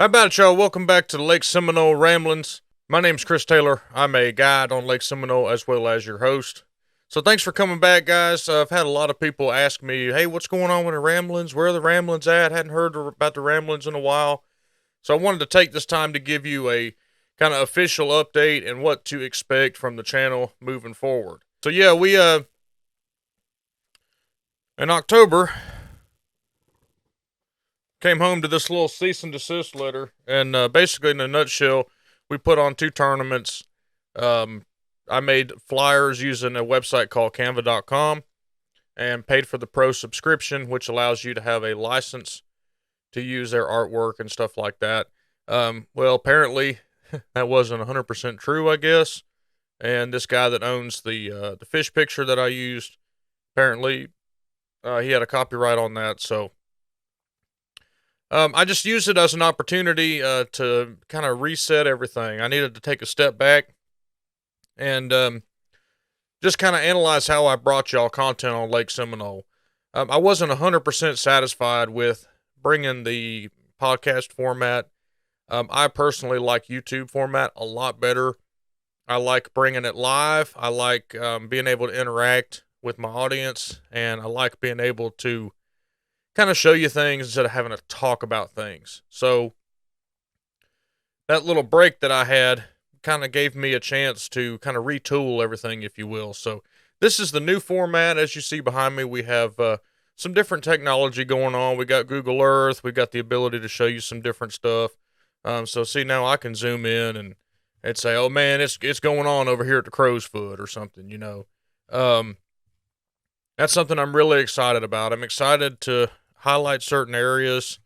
How about it, y'all? Welcome back to the Lake Seminole Ramblins. My name's Chris Taylor. I'm a guide on Lake Seminole as well as your host. So thanks for coming back, guys. I've had a lot of people ask me, hey, what's going on with the Ramblins? Where are the Ramblins at? Hadn't heard about the Ramblins in a while. So I wanted to take this time to give you a kind of official update and what to expect from the channel moving forward. So yeah, we in October came home to this little cease and desist letter, and basically, in a nutshell, we put on 2 tournaments. I made flyers using a website called canva.com and paid for the pro subscription, which allows you to have a license to use their artwork and stuff like that. Well, apparently, that wasn't 100% true, I guess. And this guy that owns the fish picture that I used, apparently, he had a copyright on that, so I just used it as an opportunity to kind of reset everything. I needed to take a step back and just kind of analyze how I brought y'all content on Lake Seminole. I wasn't 100% satisfied with bringing the podcast format. I personally like YouTube format a lot better. I like bringing it live. I like being able to interact with my audience, and I like being able to kind of show you things instead of having to talk about things. So that little break that I had kind of gave me a chance to kind of retool everything, if you will. So this is the new format. As you see behind me, we have some different technology going on. We got Google Earth. We got the ability to show you some different stuff. So see, now I can zoom in and say, oh man, it's going on over here at the Crow's Foot or something, you know. That's something I'm really excited about. I'm excited to highlight certain areas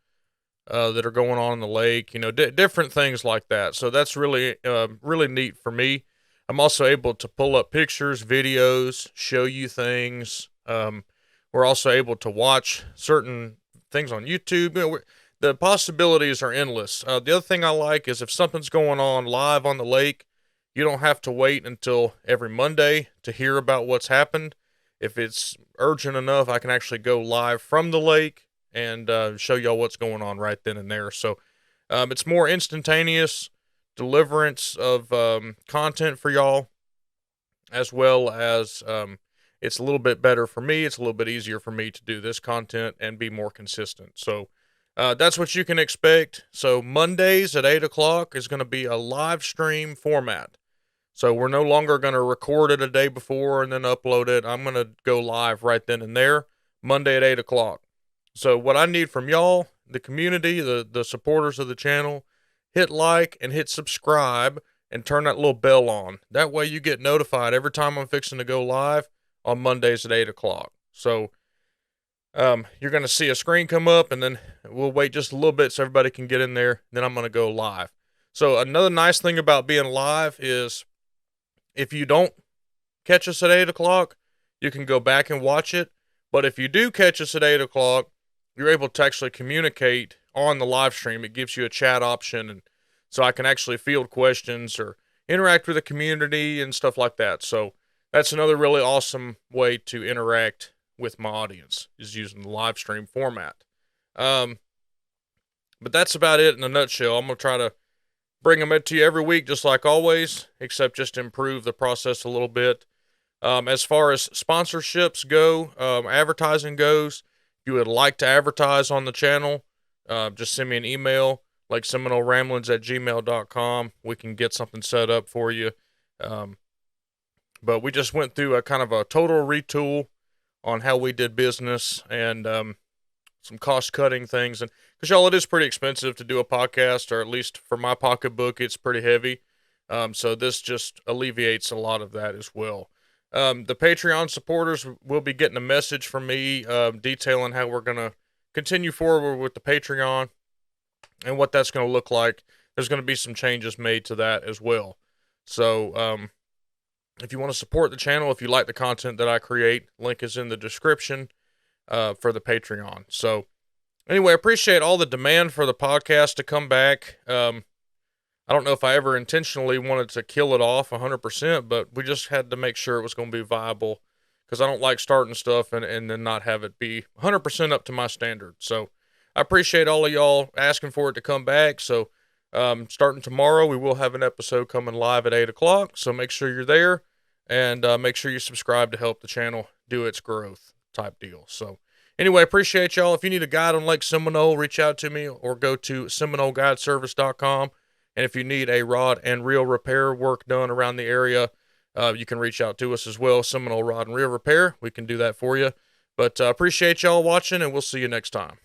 that are going on in the lake, you know, different things like that. So that's really, really neat for me. I'm also able to pull up pictures, videos, show you things. We're also able to watch certain things on YouTube. You know, the possibilities are endless. The other thing I like is if something's going on live on the lake, you don't have to wait until every Monday to hear about what's happened. If it's urgent enough, I can actually go live from the lake and show y'all what's going on right then and there. So it's more instantaneous deliverance of content for y'all, as well as it's a little bit better for me. It's a little bit easier for me to do this content and be more consistent. So that's what you can expect. So Mondays at 8 o'clock is going to be a live stream format. So we're no longer going to record it a day before and then upload it. I'm going to go live right then and there, Monday at 8 o'clock. So what I need from y'all, the community, the supporters of the channel, hit like and hit subscribe and turn that little bell on. That way you get notified every time I'm fixing to go live on Mondays at 8 o'clock. So you're going to see a screen come up, and then we'll wait just a little bit so everybody can get in there. Then I'm going to go live. So another nice thing about being live is if you don't catch us at 8 o'clock, you can go back and watch it. But if you do catch us at 8 o'clock, you're able to actually communicate on the live stream. It gives you a chat option, and so I can actually field questions or interact with the community and stuff like that. So that's another really awesome way to interact with my audience, is using the live stream format. But that's about it in a nutshell. I'm going to try to bring them to you every week, just like always, except just improve the process a little bit. As far as sponsorships go, advertising goes, if you would like to advertise on the channel, just send me an email, like SeminoleRamblins@gmail.com. We can get something set up for you. But we just went through a kind of a total retool on how we did business and some cost-cutting things. And because, y'all, it is pretty expensive to do a podcast, or at least for my pocketbook, it's pretty heavy. So this just alleviates a lot of that as well. The Patreon supporters will be getting a message from me detailing how we're going to continue forward with the Patreon and what that's going to look like. There's going to be some changes made to that as well. So if you want to support the channel, if you like the content that I create, link is in the description for the Patreon. So anyway, I appreciate all the demand for the podcast to come back. I don't know if I ever intentionally wanted to kill it off 100%, but we just had to make sure it was going to be viable, because I don't like starting stuff and then not have it be 100% up to my standard. So I appreciate all of y'all asking for it to come back. So, starting tomorrow, we will have an episode coming live at 8 o'clock. So make sure you're there, and make sure you subscribe to help the channel do its growth type deal. So, anyway, appreciate y'all. If you need a guide on Lake Seminole, reach out to me or go to SeminoleGuideService.com. And if you need a rod and reel repair work done around the area, you can reach out to us as well. Seminole Rod and Reel Repair. We can do that for you. But appreciate y'all watching, and we'll see you next time.